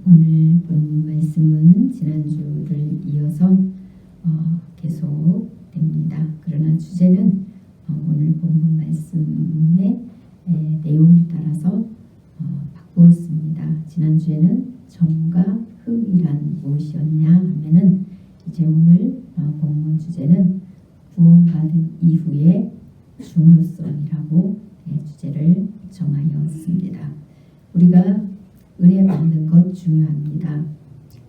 오늘 본 말씀은 지난주를 이어서 계속됩니다. 그러나 주제는 오늘 본문 말씀의 내용에 따라서 바꾸었습니다. 지난주에는 정과 흠이란 무엇이었냐 하면은 이제 오늘 본문 주제는 구원받은 이후의 중요성이라고 주제를 정하였습니다. 우리가 은혜 받는 것 중요합니다.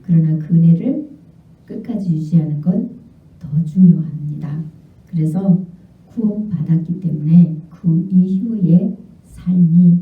그러나 그 은혜를 끝까지 유지하는 건 더 중요합니다. 그래서 구원받았기 때문에 그 이후의 삶이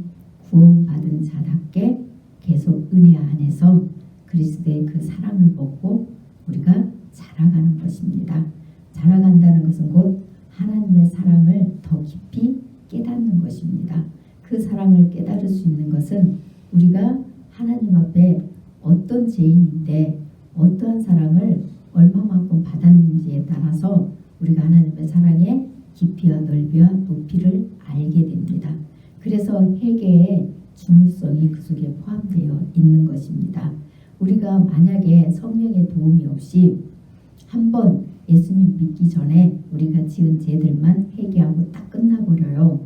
구원받은 자답게 계속 은혜 안에서 그리스도의 그 사랑을 벗고 우리가 자라가는 것입니다. 자라간다는 것은 곧 하나님의 사랑을 더 깊이 깨닫는 것입니다. 그 사랑을 깨달을 수 있는 것은 우리가 하나님 앞에 어떤 죄인인데 어떠한 사랑을 얼마만큼 받았는지에 따라서 우리가 하나님의 사랑의 깊이와 넓이와 높이를 알게 됩니다. 그래서 회개의 중요성이 그 속에 포함되어 있는 것입니다. 우리가 만약에 성령의 도움이 없이 한번 예수님 믿기 전에 우리가 지은 죄들만 회개하고 딱 끝나버려요.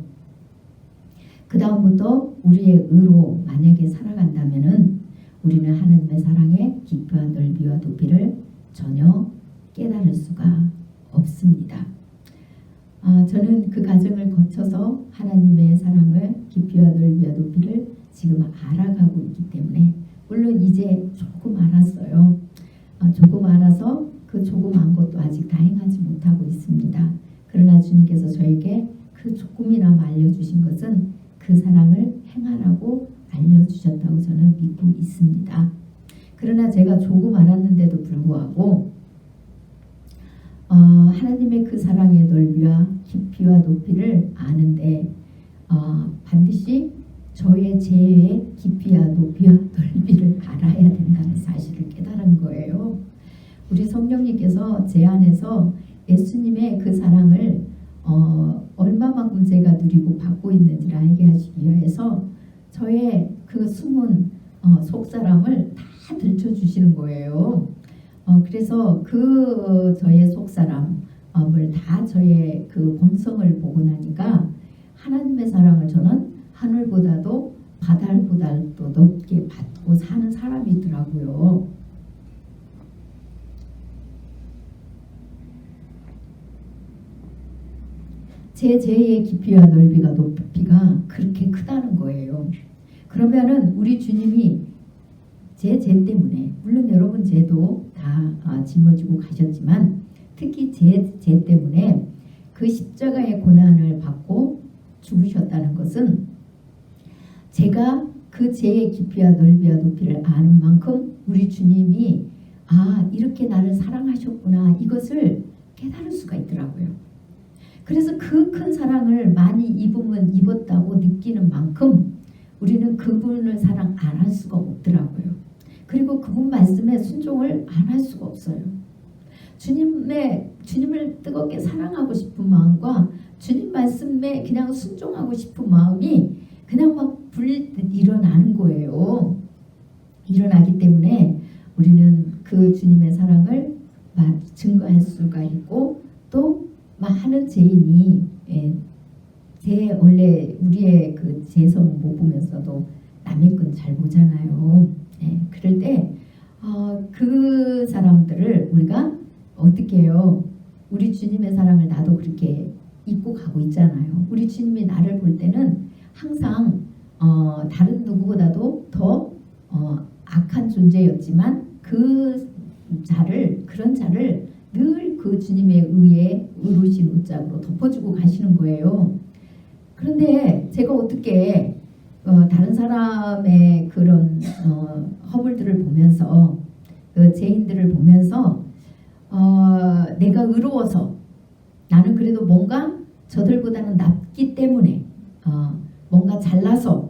그 다음부터 우리의 의로 만약에 살아간다면은 우리는 하나님의 사랑의 깊이와 넓이와 높이를 전혀 깨달을 수가 없습니다. 저는 그 과정을 거쳐서 하나님의 사랑을 깊이와 넓이와 높이를 지금 알아가고 있기 때문에 물론 이제 조금 알았어요. 조금 알아서 그 조금 안 것도 아직 다 행하지 못하고 있습니다. 그러나 주님께서 저에게 그 조금이나마 알려주신 것은 그 사랑을 행하라고 알려주셨다고 저는 믿고 있습니다. 그러나 제가 조금 알았는데도 불구하고 하나님의 그 사랑의 넓이와 깊이와 높이를 아는데 반드시 저의 죄의 깊이와 높이와 넓이를 알아야 된다는 사실을 깨달은 거예요. 우리 성령님께서 제 안에서 예수님의 그 사랑을 얼마만큼 제가 누리고 받고 있는지를 알게 하시기 위해서 저의 그 숨은 속사람을 다 들춰주시는 거예요. 그래서 그 저의 속사람을 다 저의 그 본성을 보고 나니까 하나님의 사랑을 저는 하늘보다도 바다보다도 높게 받고 사는 사람이더라고요. 제 죄의 깊이와 넓이가 높이가 그렇게 크다는 거예요. 그러면은 우리 주님이 제 죄 때문에 물론 여러분 죄도 다 짊어지고 가셨지만 특히 제 죄 때문에 그 십자가의 고난을 받고 죽으셨다는 것은 제가 그 죄의 깊이와 넓이와 높이를 아는 만큼 우리 주님이 이렇게 나를 사랑하셨구나 이것을 깨달을 수가 있더라고요. 그래서 그 큰 사랑을 많이 입으면 입었다고 느끼는 만큼 우리는 그분을 사랑 안 할 수가 없더라고요. 그리고 그분 말씀에 순종을 안 할 수가 없어요. 주님을 뜨겁게 사랑하고 싶은 마음과 주님 말씀에 그냥 순종하고 싶은 마음이 그냥 막 불일 일어나는 거예요. 일어나기 때문에 우리는 그 주님의 사랑을 증거할 수가 있고 또 많은 죄인이 원래 우리의 그 죄성 못 보면서도 남의 건 잘 보잖아요. 그럴 때 그 사람들을 우리가 어떻게 해요? 우리 주님의 사랑을 나도 그렇게 입고 가고 있잖아요. 우리 주님이 나를 볼 때는 항상 다른 누구보다도 더 악한 존재였지만 그런 자를 늘 그 주님의 의에 의로우신 옷장으로 덮어주고 가시는 거예요. 그런데 제가 어떻게 다른 사람의 그런 허물들을 보면서 그 죄인들을 보면서 내가 의로워서 나는 그래도 뭔가 저들보다는 낫기 때문에 뭔가 잘나서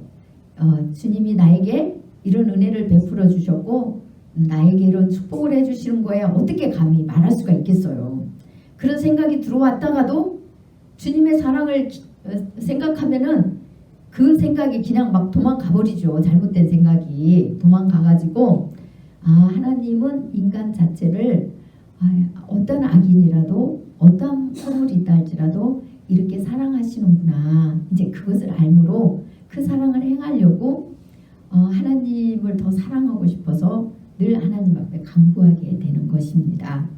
주님이 나에게 이런 은혜를 베풀어 주셨고 나에게 이런 축복을 해주시는 거에 어떻게 감히 말할 수가 있겠어요. 그런 생각이 들어왔다가도 주님의 사랑을 생각하면은 그 생각이 그냥 막 도망가 버리죠. 잘못된 생각이 도망가가지고 하나님은 인간 자체를 어떤 악인이라도 어떤 허물이 있다 할지라도 이렇게 사랑하시는구나. 이제 그것을 알므로 그 사랑을 행하려고 하나님을 더 사랑하고 싶어서 늘 하나님 앞에 간구하게 되는 것입니다.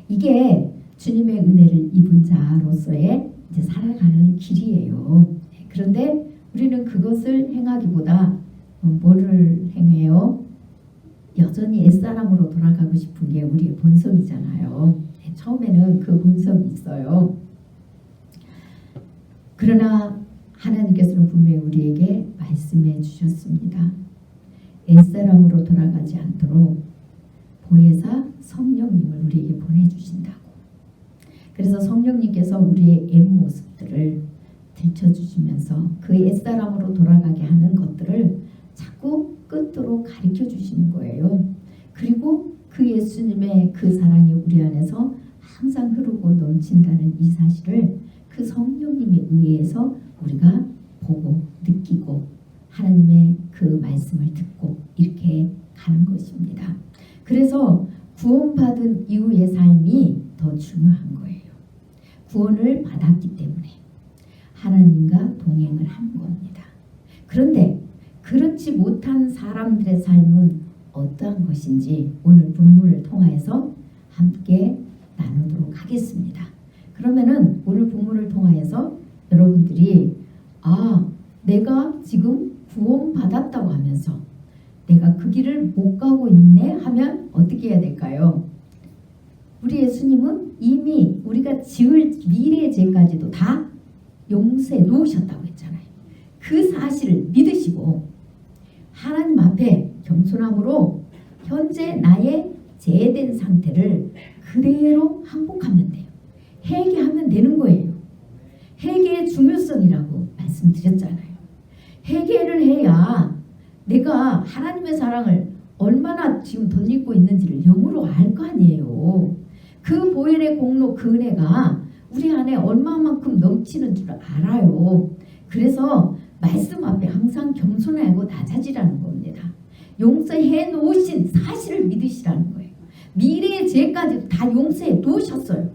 이게 주님의 은혜를 입은 자로서의 이제 살아가는 길이에요. 그런데 우리는 그것을 행하기보다 뭐를 행해요? 여전히 옛사람으로 돌아가고 싶은 게 우리의 본성이잖아요. 처음에는 그 본성이 있어요. 그러나 하나님께서는 분명히 우리에게 말씀해 주셨습니다. 옛사람으로 돌아가지 않도록 보혜사 성령님을 우리에게 보내주신다고. 그래서 성령님께서 우리의 옛 모습들을 들춰주시면서 그 옛사람으로 돌아가게 하는 것들을 자꾸 끝으로 가르쳐 주시는 거예요. 그리고 그 예수님의 그 사랑이 우리 안에서 항상 흐르고 넘친다는 이 사실을 그 성령님에 의해서 우리가 보고 느끼고 하나님의 그 말씀을 듣고 이렇게 가는 것입니다. 그래서 구원받은 이후의 삶이 더 중요한 거예요. 구원을 받았기 때문에 하나님과 동행을 한 겁니다. 그런데 그렇지 못한 사람들의 삶은 어떠한 것인지 오늘 본문을 통하여서 함께 나누도록 하겠습니다. 그러면은 오늘 본문을 통하여서 여러분들이 내가 지금 구원받았다고 하면서 내가 그 길을 못 가고 있네 하면 어떻게 해야 될까요? 우리 예수님은 이미 우리가 지을 미래의 죄까지도 다 용서해 놓으셨다고 했잖아요. 그 사실을 믿으시고 하나님 앞에 겸손함으로 현재 나의 죄된 상태를 그대로 항복하면 돼요. 회개하면 되는 거예요. 회개의 중요성이라고 말씀드렸잖아요. 회개를 해야 내가 하나님의 사랑을 얼마나 지금 덧입고 있는지를 영으로 알 거 아니에요. 그 보혈의 공로 그 은혜가 우리 안에 얼마만큼 넘치는 줄 알아요. 그래서 말씀 앞에 항상 겸손하고 낮아지라는 겁니다. 용서해 놓으신 사실을 믿으시라는 거예요. 미래의 죄까지 다 용서해 놓으셨어요.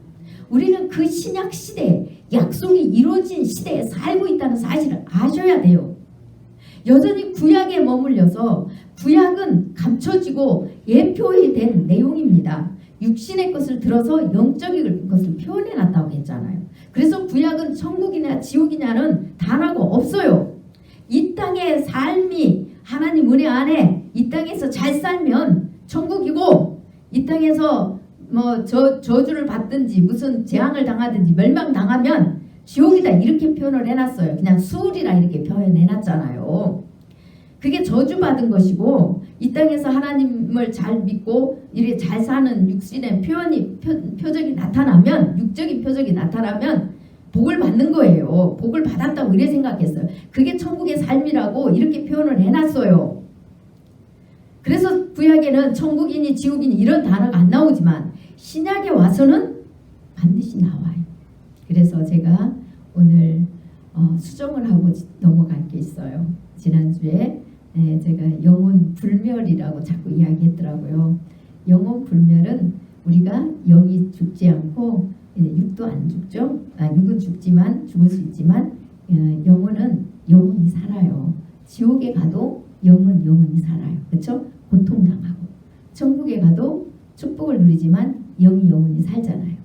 우리는 그 신약 시대에 약속이 이루어진 시대에 살고 있다는 사실을 아셔야 돼요. 여전히 구약에 머물려서 구약은 감춰지고 예표이 된 내용입니다. 육신의 것을 들어서 영적인 것을 표현해놨다고 했잖아요. 그래서 구약은 천국이냐 지옥이냐는 단어가 없어요. 이 땅의 삶이 하나님 은혜 안에 이 땅에서 잘 살면 천국이고 이 땅에서 저주를 받든지 무슨 재앙을 당하든지 멸망당하면 지옥이다 이렇게 표현을 해놨어요. 그냥 수울이라 이렇게 표현해놨잖아요. 그게 저주받은 것이고 이 땅에서 하나님을 잘 믿고 이렇게 잘 사는 육신의 표적이 나타나면 육적인 표적이 나타나면 복을 받는 거예요. 복을 받았다고 이래 생각했어요. 그게 천국의 삶이라고 이렇게 표현을 해놨어요. 그래서 구약에는 천국이니 지옥이니 이런 단어가 안 나오지만 신약에 와서는 반드시 나와요. 그래서 제가 오늘 수정을 하고 넘어갈 게 있어요. 지난주에 제가 영혼 불멸이라고 자꾸 이야기했더라고요. 영혼 불멸은 우리가 영이 죽지 않고 육도 안 죽죠. 육은 죽지만 죽을 수 있지만 영혼은 영원히 살아요. 지옥에 가도 영은 영원히 살아요. 그렇죠? 고통당하고 천국에 가도 축복을 누리지만 영이 영원히 살잖아요.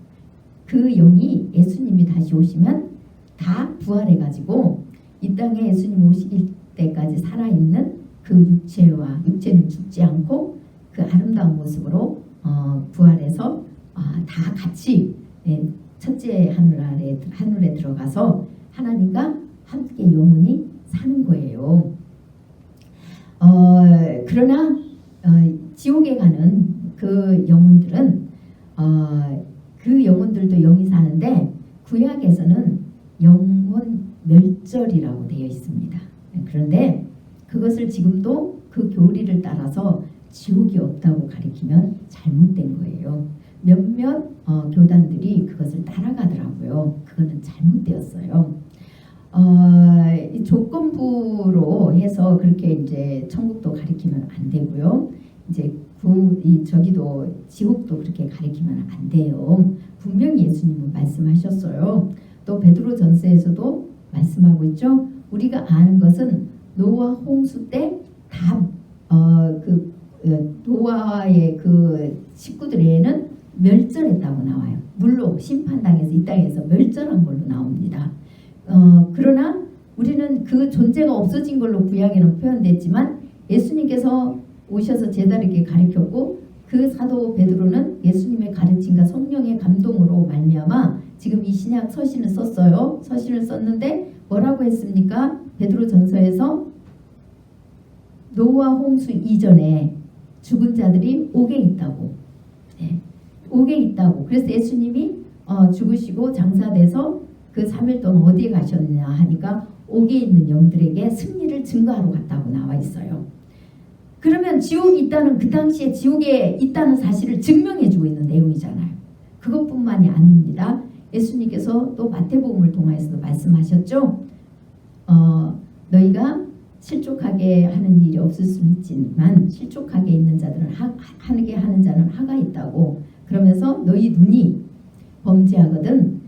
그 영이 예수님이 다시 오시면 다 부활해가지고 이 땅에 예수님 오실 때까지 살아있는 그 육체는 죽지 않고 그 아름다운 모습으로 부활해서 다 같이 첫째 하늘에 들어가서 하나님과 함께 영원히 사는 거예요. 그러나 지옥에 가는 그 영혼들은 그 영혼들도 영이 사는데 구약에서는 영혼 멸절이라고 되어 있습니다. 그런데 그것을 지금도 그 교리를 따라서 지옥이 없다고 가리키면 잘못된 거예요. 몇몇 교단들이 그것을 따라가더라고요. 그거는 잘못되었어요. 이 조건부로 해서 그렇게 이제 천국도 가리키면 안 되고요. 이제 저기도 지옥도 그렇게 가리키면 안 돼요. 분명히 예수님은 말씀하셨어요. 또 베드로전서에서도 말씀하고 있죠. 우리가 아는 것은 노아 홍수 때 다 노아의 그 식구들에는 멸절했다고 나와요. 물로 심판당해서 이 땅에서 멸절한 걸로 나옵니다. 그러나 우리는 그 존재가 없어진 걸로 구약에는 표현됐지만 예수님께서 오셔서 제자에게 가르쳤고 그 사도 베드로는 예수님의 가르침과 성령의 감동으로 말미암아 지금 이 신약 서신을 썼어요. 서신을 썼는데 뭐라고 했습니까? 베드로전서에서 노아 홍수 이전에 죽은 자들이 옥에 있다고. 네. 옥에 있다고. 그래서 예수님이 죽으시고 장사돼서 그 3일 동안 어디에 가셨느냐 하니까 옥에 있는 영들에게 승리를 증거하러 갔다고 나와 있어요. 그러면 지옥이 있다는, 그 당시에 지옥에 있다는 사실을 증명해주고 있는 내용이잖아요. 그것뿐만이 아닙니다. 예수님께서 또 마태복음을 통해서도 말씀하셨죠. 너희가 실족하게 하는 일이 없을 수는 있지만 실족하게 있는 자들은 하게 하는 자는 하가 있다고. 그러면서 너희 눈이 범죄하거든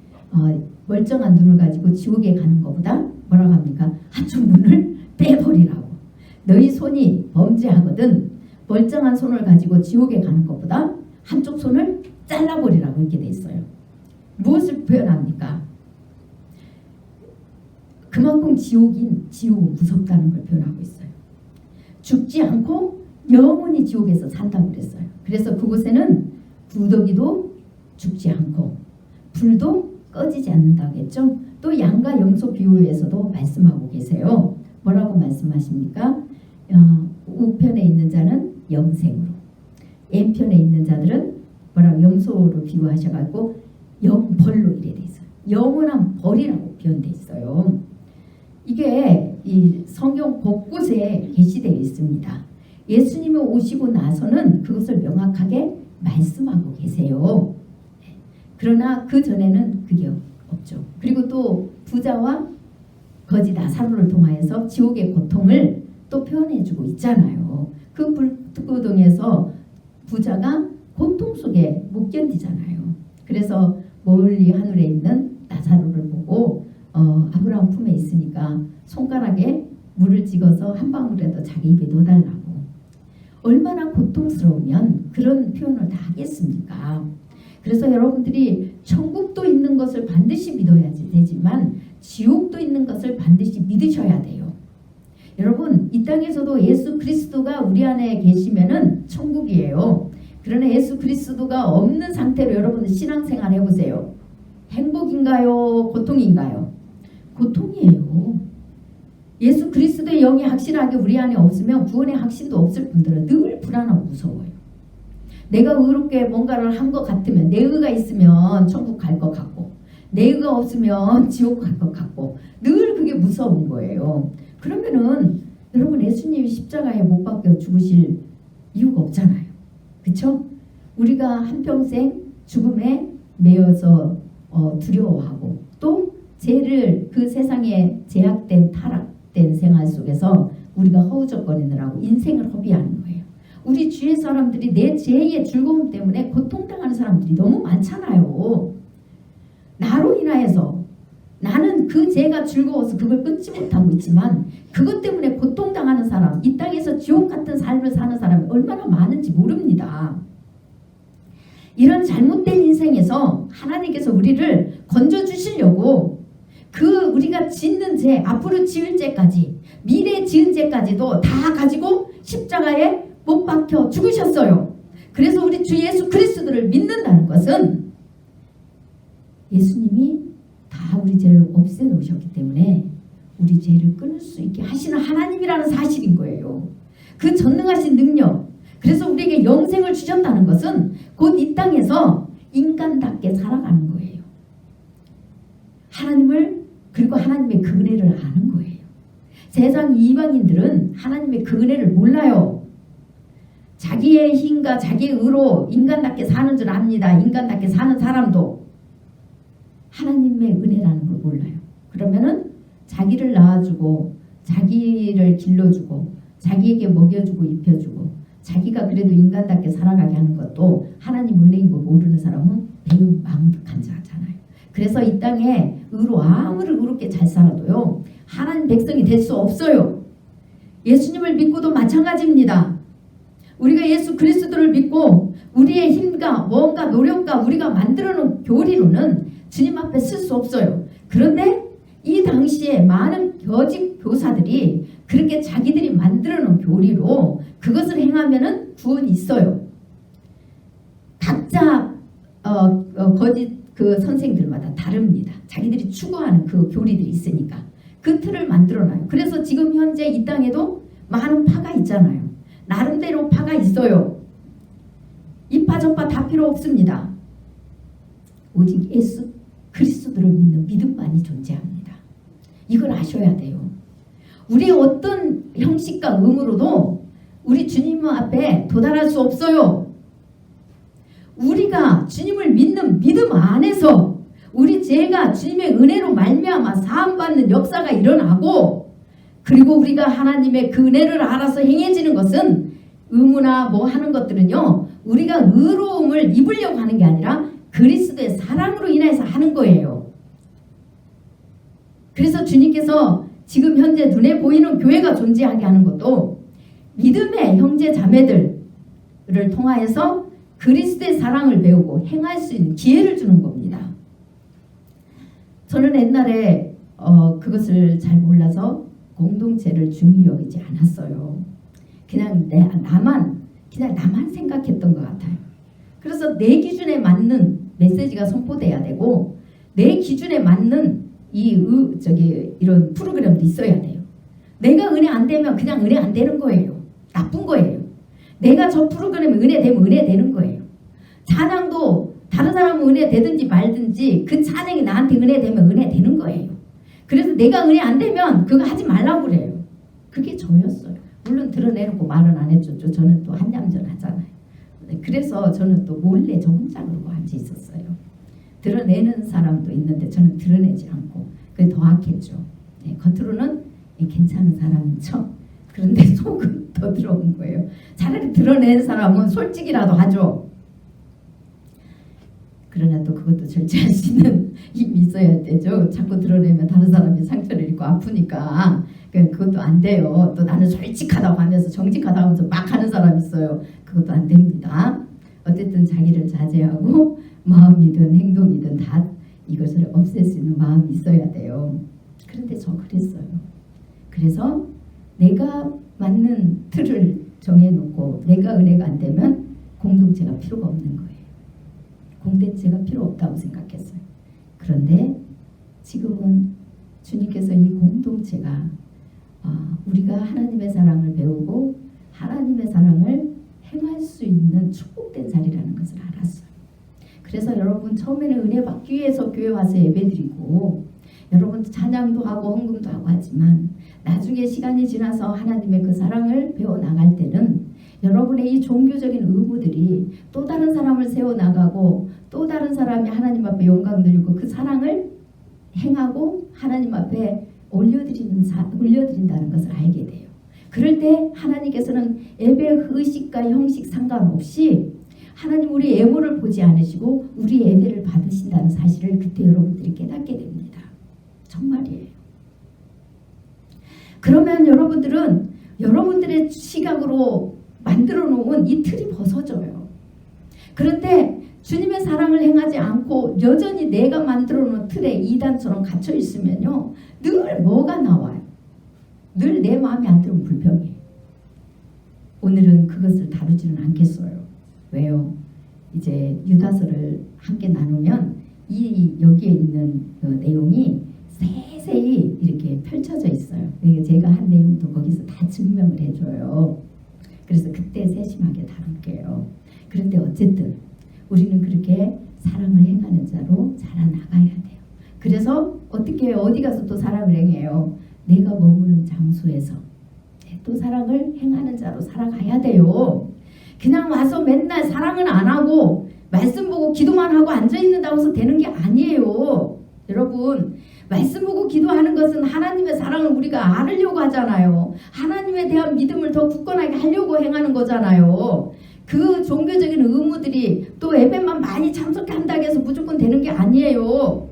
멀쩡한 눈을 가지고 지옥에 가는 것보다 뭐라고 합니까? 한쪽 눈을 빼버리라고. 너희 손이 범죄하거든 멀쩡한 손을 가지고 지옥에 가는 것보다 한쪽 손을 잘라버리라고 이렇게 돼 있어요. 무엇을 표현합니까? 그만큼 지옥은 무섭다는 걸 표현하고 있어요. 죽지 않고 영원히 지옥에서 산다고 그랬어요. 그래서 그곳에는 구더기도 죽지 않고 불도 꺼지지 않는다고 했죠. 또 양과 염소 비유에서도 말씀하고 계세요. 뭐라고 말씀하십니까? 우편에 있는 자는 영생으로, N편에 있는 자들은 뭐라고 염소로 비유하셔가지고 영벌로 이래 돼 있어요. 영원한 벌이라고 표현돼 있어요. 이게 이 성경 곳곳에 게시되어 있습니다. 예수님이 오시고 나서는 그것을 명확하게 말씀하고 계세요. 그러나 그 전에는 그게 없죠. 그리고 또 부자와 거지 나사로를 통하여서 지옥의 고통을 또 표현해주고 있잖아요. 그 불구덩이에서 부자가 고통 속에 못 견디잖아요. 그래서 멀리 하늘에 있는 나사로를 보고 아브라함 품에 있으니까 손가락에 물을 찍어서 한 방울이라도 자기 입에 넣어달라고. 얼마나 고통스러우면 그런 표현을 다 하겠습니까? 그래서 여러분들이 천국도 있는 것을 반드시 믿어야 되지만 지옥도 있는 것을 반드시 믿으셔야 돼요. 여러분, 이 땅에서도 예수 그리스도가 우리 안에 계시면은 천국이에요. 그러나 예수 그리스도가 없는 상태로 여러분 신앙생활 해보세요. 행복인가요? 고통인가요? 고통이에요. 예수 그리스도의 영이 확실하게 우리 안에 없으면 구원의 확신도 없을 뿐더러 늘 불안하고 무서워요. 내가 의롭게 뭔가를 한 것 같으면, 내 의가 있으면 천국 갈 것 같고 내 의가 없으면 지옥 갈 것 같고 늘 그게 무서운 거예요. 그러면은 여러분 예수님이 십자가에 못 박혀 죽으실 이유가 없잖아요. 그렇죠? 우리가 한평생 죽음에 매여서 두려워하고 또 죄를 그 세상에 제약된 타락된 생활 속에서 우리가 허우적거리느라고 인생을 허비하는 거예요. 우리 주위 사람들이 내 죄의 즐거움 때문에 고통당하는 사람들이 너무 많잖아요. 나로 인하여서 나는 그 죄가 즐거워서 그걸 끊지 못하고 있지만 그것 때문에 고통당하는 사람, 이 땅에서 지옥 같은 삶을 사는 사람이 얼마나 많은지 모릅니다. 이런 잘못된 인생에서 하나님께서 우리를 건져주시려고 그 우리가 짓는 죄, 앞으로 지을 죄까지, 미래에 지은 죄까지도 다 가지고 십자가에 못 박혀 죽으셨어요. 그래서 우리 주 예수 그리스도를 믿는다는 것은 예수님이 다 우리 죄를 없애놓으셨기 때문에 우리 죄를 끊을 수 있게 하시는 하나님이라는 사실인 거예요. 그 전능하신 능력, 그래서 우리에게 영생을 주셨다는 것은 곧 이 땅에서 인간답게 살아가는 거예요. 하나님을, 그리고 하나님의 그 은혜를 아는 거예요. 세상 이방인들은 하나님의 그 은혜를 몰라요. 자기의 힘과 자기의 의로 인간답게 사는 줄 압니다. 인간답게 사는 사람도 하나님의 은혜라는 걸 몰라요. 그러면은 자기를 낳아주고 자기를 길러주고 자기에게 먹여주고 입혀주고 자기가 그래도 인간답게 살아가게 하는 것도 하나님 은혜인 걸 모르는 사람은 배은 망득한 자잖아요. 그래서 이 땅에 아무리 의롭게 잘 살아도요 하나님 백성이 될 수 없어요. 예수님을 믿고도 마찬가지입니다. 우리가 예수 그리스도를 믿고 우리의 힘과 뭔가 노력과 우리가 만들어놓은 교리로는 주님 앞에 쓸 수 없어요. 그런데 이 당시에 많은 거짓 교사들이 그렇게 자기들이 만들어놓은 교리로 그것을 행하면은 구원이 있어요. 각자 거짓 그 선생들마다 다릅니다. 자기들이 추구하는 그 교리들이 있으니까 그 틀을 만들어놔요. 그래서 지금 현재 이 땅에도 많은 파가 있잖아요. 나름대로 파가 있어요. 이파 저파 다 필요 없습니다. 오직 예수 그리스도를 믿는 믿음만이 존재합니다. 이걸 아셔야 돼요. 우리 어떤 형식과 의무로도 우리 주님 앞에 도달할 수 없어요. 우리가 주님을 믿는 믿음 안에서 우리 죄가 주님의 은혜로 말미암아 사함받는 역사가 일어나고 그리고 우리가 하나님의 그 은혜를 알아서 행해지는 것은 의무나 뭐 하는 것들은요 우리가 의로움을 입으려고 하는 게 아니라 그리스도의 사랑으로 인해서 하는 거예요. 그래서 주님께서 지금 현재 눈에 보이는 교회가 존재하게 하는 것도 믿음의 형제 자매들을 통하여서 그리스도의 사랑을 배우고 행할 수 있는 기회를 주는 겁니다. 저는 옛날에 그것을 잘 몰라서 공동체를 중히 여기지 않았어요. 그냥 나만 생각했던 것 같아요. 그래서 내 기준에 맞는 메시지가 선포돼야 되고 내 기준에 맞는 이런 프로그램도 있어야 돼요. 내가 은혜 안 되면 그냥 은혜 안 되는 거예요. 나쁜 거예요. 내가 저 프로그램에 은혜 되면 은혜 되는 거예요. 찬양도 다른 사람은 은혜 되든지 말든지 그 찬양이 나한테 은혜 되면 은혜 되는 거예요. 그래서 내가 은혜 안 되면 그거 하지 말라고 그래요. 그게 저였어요. 물론 드러내놓고 말은 안 했죠. 저는 또 한얌전 하잖아요. 그래서 저는 또 몰래 저 혼자 그러고 앉아 있었어요. 드러내는 사람도 있는데 저는 드러내지 않고 그게 더 악했죠. 네, 겉으로는 괜찮은 사람인 척. 그런데 속은 더 들어온 거예요. 차라리 드러내는 사람은 솔직이라도 하죠. 그러나 또 그것도 절제할 수 있는 힘이 있어야 되죠. 자꾸 드러내면 다른 사람이 상처를 입고 아프니까 그것도 안 돼요. 또 나는 솔직하다고 하면서 정직하다고 하면서 막 하는 사람 있어요. 그것도 안 됩니다. 어쨌든 자기를 자제하고 마음이든 행동이든 다 이것을 없앨 수 있는 마음이 있어야 돼요. 그런데 저 그랬어요. 그래서 내가 맞는 틀을 정해놓고 내가 은혜가 안 되면 공동체가 필요가 없는 거예요. 공동체가 필요 없다고 생각했어요. 그런데 지금은 주님께서 이 공동체가 우리가 하나님의 사랑을 배우고 하나님의 사랑을 행할 수 있는 축복된 자리라는 것을 알았어요. 그래서 여러분 처음에는 은혜 받기 위해서 교회 와서 예배드리고 여러분 찬양도 하고 헌금도 하고 하지만 나중에 시간이 지나서 하나님의 그 사랑을 배워나갈 때는 여러분의 이 종교적인 의무들이 또 다른 사람을 세워나가고 또 다른 사람이 하나님 앞에 영광 드리고 그 사랑을 행하고 하나님 앞에 올려드린다는 것을 알게 돼요. 그럴 때 하나님께서는 예배 의식과 형식 상관없이 하나님 우리 예물을 보지 않으시고 우리 예배를 받으신다는 사실을 그때 여러분들이 깨닫게 됩니다. 정말이에요. 그러면 여러분들은 여러분들의 시각으로 만들어 놓은 이 틀이 벗어져요. 그런데 주님의 사랑을 행하지 않고 여전히 내가 만들어 놓은 틀에 이단처럼 갇혀 있으면요. 늘 뭐가 나와요? 늘 내 마음에 안 들면 불평해. 오늘은 그것을 다루지는 않겠어요. 왜요? 이제 유다서를 함께 나누면 여기에 있는 그 내용이 세세히 이렇게 펼쳐져 있어요. 제가 한 내용도 거기서 다 증명을 해줘요. 그래서 그때 세심하게 다룰게요. 그런데 어쨌든 우리는 그렇게 사랑을 행하는 자로 자라나가야 돼요. 그래서 어떻게 해요? 어디 가서 또 사랑을 행해요? 내가 머무는 장소에서 또 사랑을 행하는 자로 살아가야 돼요. 그냥 와서 맨날 사랑은 안 하고 말씀 보고 기도만 하고 앉아있는다고 해서 되는 게 아니에요. 여러분 말씀 보고 기도하는 것은 하나님의 사랑을 우리가 알으려고 하잖아요. 하나님에 대한 믿음을 더 굳건하게 하려고 행하는 거잖아요. 그 종교적인 의무들이 또 예배만 많이 참석한다고 해서 무조건 되는 게 아니에요.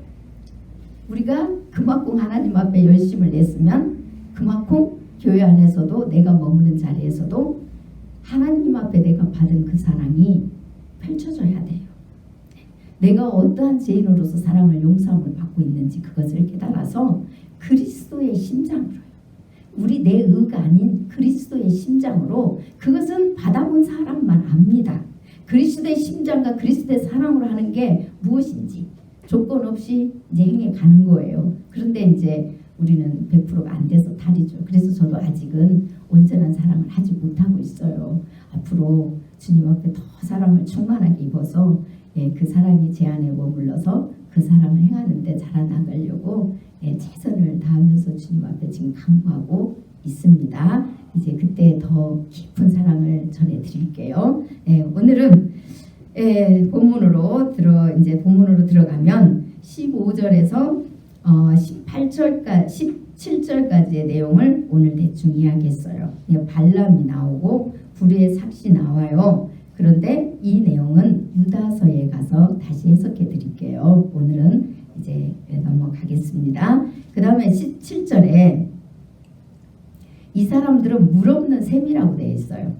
우리가 그만큼 하나님 앞에 열심을 냈으면 그만큼 교회 안에서도 내가 머무는 자리에서도 하나님 앞에 내가 받은 그 사랑이 펼쳐져야 돼요. 내가 어떠한 죄인으로서 사랑을 용서함을 받고 있는지 그것을 깨달아서 그리스도의 심장으로요. 우리 내 의가 아닌 그리스도의 심장으로 그것은 받아본 사람만 압니다. 그리스도의 심장과 그리스도의 사랑으로 하는 게 무엇인지 조건 없이 이제 행해 가는 거예요. 그런데 이제 우리는 100%가 안 돼서 탈이죠. 그래서 저도 아직은 온전한 사랑을 하지 못하고 있어요. 앞으로 주님 앞에 더 사랑을 충만하게 입어서 그 사랑이 제 안에 머물러서 그 사랑을 행하는데 자라나가려고 최선을 다하면서 주님 앞에 지금 간구하고 있습니다. 이제 그때 더 깊은 사랑을 전해드릴게요. 오늘은 본문으로 들어가면 15절에서 17절까지의 내용을 오늘 대충 이야기했어요. 발람이 나오고 불의의 삭시 나와요. 그런데 이 내용은 유다서에 가서 다시 해석해 드릴게요. 오늘은 이제 넘어가겠습니다. 그 다음에 17절에 이 사람들은 물 없는 샘이라고 되어 있어요.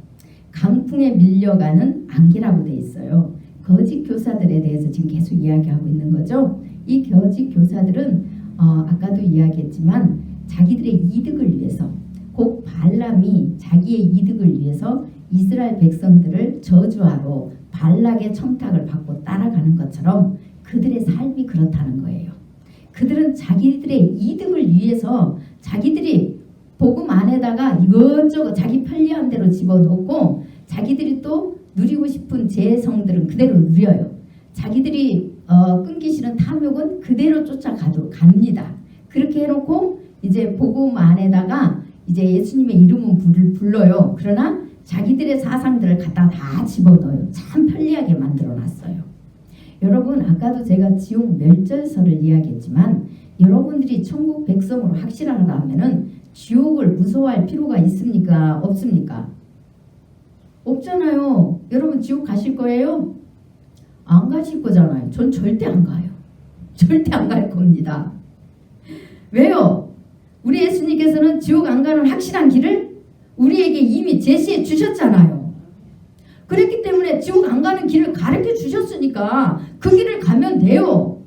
강풍에 밀려가는 안개라고 되어 있어요. 거짓 교사들에 대해서 지금 계속 이야기하고 있는 거죠. 이 거짓 교사들은 아까도 이야기했지만 자기들의 이득을 위해서 곧 발람이 자기의 이득을 위해서 이스라엘 백성들을 저주하러 발락의 청탁을 받고 따라가는 것처럼 그들의 삶이 그렇다는 거예요. 그들은 자기들의 이득을 위해서 자기들이 복음 안에다가 이것저것 자기 편리한 대로 집어넣고 자기들이 또 누리고 싶은 재성들은 그대로 누려요. 자기들이 끊기 싫은 탐욕은 그대로 쫓아갑니다. 그렇게 해놓고 이제 복음 안에다가 이제 예수님의 이름은 불러요. 그러나 자기들의 사상들을 갖다 다 집어넣어요. 참 편리하게 만들어놨어요. 여러분 아까도 제가 지옥 멸절설을 이야기했지만 여러분들이 천국 백성으로 확실하다면은 지옥을 무서워할 필요가 있습니까? 없습니까? 없잖아요. 여러분 지옥 가실 거예요? 안 가실 거잖아요. 전 절대 안 가요. 절대 안 갈 겁니다. 왜요? 우리 예수님께서는 지옥 안 가는 확실한 길을 우리에게 이미 제시해 주셨잖아요. 그랬기 때문에 지옥 안 가는 길을 가르쳐 주셨으니까 그 길을 가면 돼요.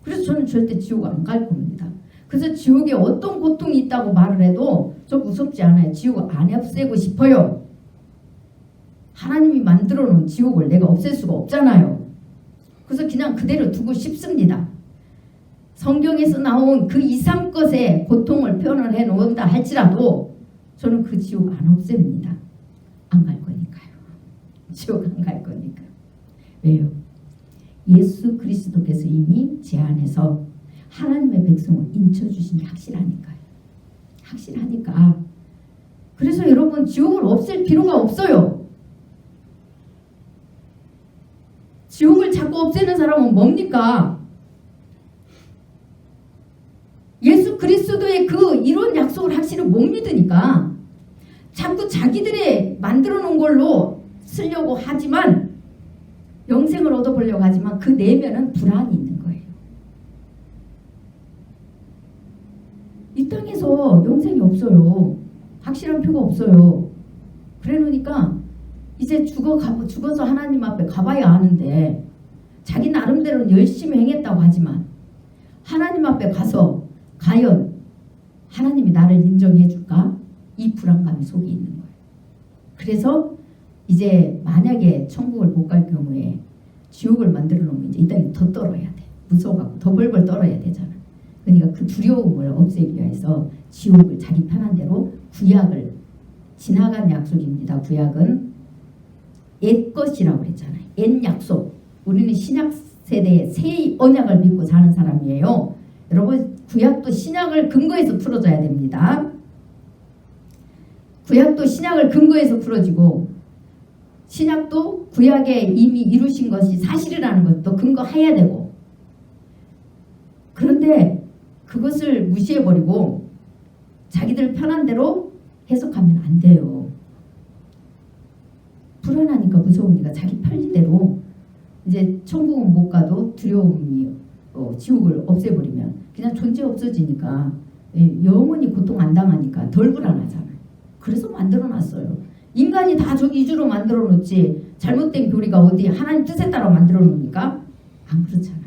그래서 저는 절대 지옥 안 갈 겁니다. 그래서 지옥에 어떤 고통이 있다고 말을 해도 저 무섭지 않아요. 지옥 안 없애고 싶어요. 하나님이 만들어 놓은 지옥을 내가 없앨 수가 없잖아요. 그래서 그냥 그대로 두고 싶습니다. 성경에서 나온 그 이상 것의 고통을 표현을 해 놓는다 할지라도 저는 그 지옥 안 없앱니다. 안 갈 거니까요. 지옥 안 갈 거니까. 왜요? 예수 그리스도께서 이미 제 안에서 하나님의 백성을 인쳐주신 게 확실하니까요. 확실하니까. 그래서 여러분 지옥을 없앨 필요가 없어요. 지옥을 자꾸 없애는 사람은 뭡니까? 예수 그리스도의 그 이런 약속을 확실히 못 믿으니까 자꾸 자기들의 만들어 놓은 걸로 쓰려고 하지만 영생을 얻어보려고 하지만 그 내면은 불안이 있는 거예요. 이 땅에서 영생이 없어요. 확실한 표가 없어요. 그래 놓으니까 이제 죽어서 하나님 앞에 가봐야 아는데 자기 나름대로는 열심히 행했다고 하지만 하나님 앞에 가서 과연 하나님이 나를 인정해 줄까? 이 불안감이 속에 있는 거예요. 그래서 이제 만약에 천국을 못 갈 경우에 지옥을 만들어 놓으면 이제 이 땅에 더 떨어야 돼. 무서워갖고 더 벌벌 떨어야 되잖아. 그러니까 그 두려움을 없애기 위해서 지옥을 자기 편한 대로 구약을 지나간 약속입니다. 구약은 옛 것이라고 그랬잖아요. 옛 약속. 우리는 신약 세대의 새 언약을 믿고 사는 사람이에요. 여러분 구약도 신약을 근거해서 풀어져야 됩니다. 구약도 신약을 근거해서 풀어지고 신약도 구약에 이미 이루신 것이 사실이라는 것도 근거해야 되고 그런데 그것을 무시해버리고 자기들 편한 대로 해석하면 안 돼요. 불안하니까 무서우니까 자기 편리대로 이제 천국은 못 가도 두려움이 지옥을 없애버리면 그냥 존재 없어지니까 영원히 고통 안 당하니까 덜 불안하잖아요. 그래서 만들어놨어요. 인간이 다 저기 이주로 만들어 놓지 잘못된 교리가 어디 하나님 뜻에 따라 만들어 놓으니까 안 그렇잖아요.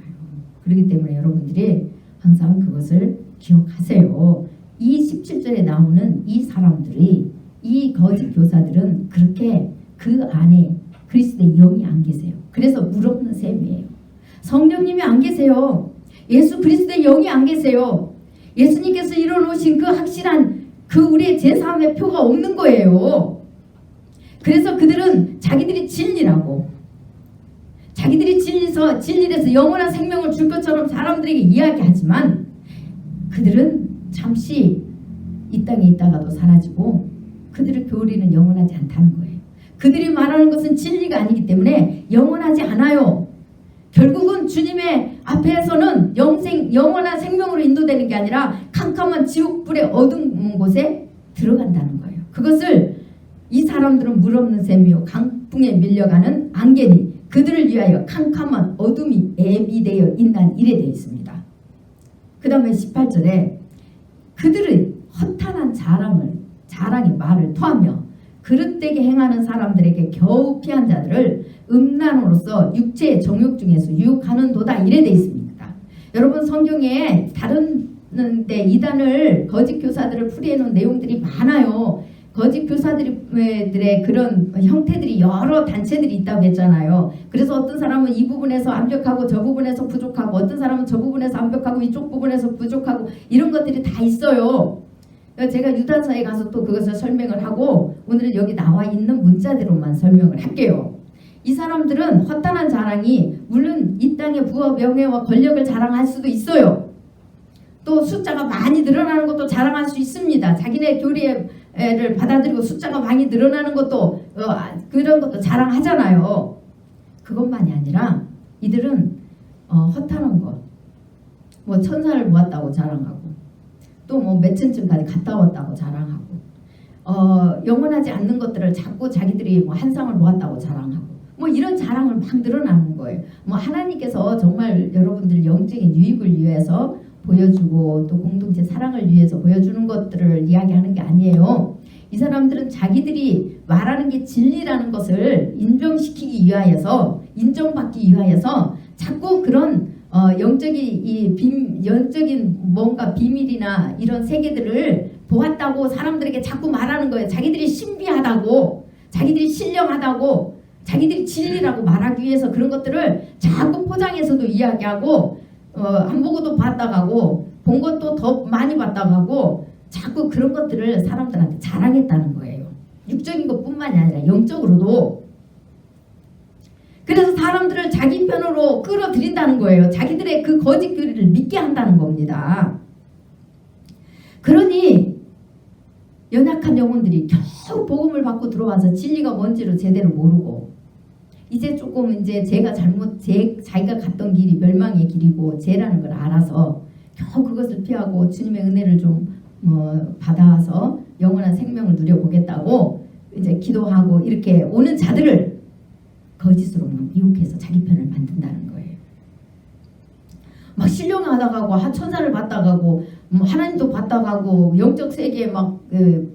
그렇기 때문에 여러분들이 항상 그것을 기억하세요. 이 17절에 나오는 이 사람들이 이 거짓 교사들은 그렇게 그 안에 그리스도의 영이 안 계세요. 그래서 물 없는 셈이에요. 성령님이 안 계세요. 예수 그리스도의 영이 안 계세요. 예수님께서 이뤄놓으신 그 확실한 그 우리의 제사함의 표가 없는 거예요. 그래서 그들은 자기들이 진리라고 자기들이 진리에서 영원한 생명을 줄 것처럼 사람들에게 이야기하지만 그들은 잠시 이 땅에 있다가도 사라지고 그들의 교리는 영원하지 않다는 거예요. 그들이 말하는 것은 진리가 아니기 때문에 영원하지 않아요. 결국은 주님의 앞에서는 영원한 생명으로 인도되는 게 아니라 캄캄한 지옥불의 어두운 곳에 들어간다는 거예요. 그것을 이 사람들은 물 없는 셈이요 강풍에 밀려가는 안개니 그들을 위하여 캄캄한 어둠이 예비되어 있난 이래 되어 있습니다. 그 다음에 18절에 그들의 허탄한 자랑의 말을 토하며 그릇되게 행하는 사람들에게 겨우 피한 자들을 음란으로서 육체의 정욕 중에서 유혹하는도다 이래 되어 있습니다. 여러분 성경에 다른 데 이단을 거짓 교사들을 풀이해놓은 내용들이 많아요. 거짓 교사들의 그런 형태들이 여러 단체들이 있다고 했잖아요. 그래서 어떤 사람은 이 부분에서 완벽하고 저 부분에서 부족하고 어떤 사람은 저 부분에서 완벽하고 이쪽 부분에서 부족하고 이런 것들이 다 있어요. 제가 유다서에 가서 또 그것을 설명을 하고 오늘은 여기 나와 있는 문자대로만 설명을 할게요. 이 사람들은 허탄한 자랑이 물론 이 땅의 부와 명예와 권력을 자랑할 수도 있어요. 또 숫자가 많이 늘어나는 것도 자랑할 수 있습니다. 자기네 교리를 받아들이고 숫자가 많이 늘어나는 것도 그런 것도 자랑하잖아요. 그것만이 아니라 이들은 허탄한 것, 뭐 천사를 모았다고 자랑하고 또 뭐 몇 층까지 갔다 왔다고 자랑하고 영원하지 않는 것들을 자꾸 자기들이 뭐 한 쌍을 모았다고 자랑하고 뭐 이런 자랑을 막 늘어나는 거예요. 뭐 하나님께서 정말 여러분들 영적인 유익을 위해서 보여주고 또 공동체 사랑을 위해서 보여주는 것들을 이야기하는 게 아니에요. 이 사람들은 자기들이 말하는 게 진리라는 것을 인정시키기 위하여서 인정받기 위하여서 자꾸 그런 영적인 뭔가 비밀이나 이런 세계들을 보았다고 사람들에게 자꾸 말하는 거예요. 자기들이 신비하다고 자기들이 신령하다고 자기들이 진리라고 말하기 위해서 그런 것들을 자꾸 포장해서도 이야기하고 안 보고도 봤다 가고 본 것도 더 많이 봤다 가고 자꾸 그런 것들을 사람들한테 자랑했다는 거예요. 육적인 것뿐만이 아니라 영적으로도. 그래서 사람들을 자기 편으로 끌어들인다는 거예요. 자기들의 그 거짓 교리를 믿게 한다는 겁니다. 그러니 연약한 영혼들이 겨우 복음을 받고 들어와서 진리가 뭔지를 제대로 모르고 이제 조금 이제 자기가 갔던 길이 멸망의 길이고 죄라는 걸 알아서 겨우 그것을 피하고 주님의 은혜를 좀 받아서 영원한 생명을 누려보겠다고 이제 기도하고 이렇게 오는 자들을 거짓으로 막 미혹해서 자기 편을 만든다는 거예요. 막 신령하다 가고 천사를 봤다 가고 하나님도 봤다 가고 영적 세계에 막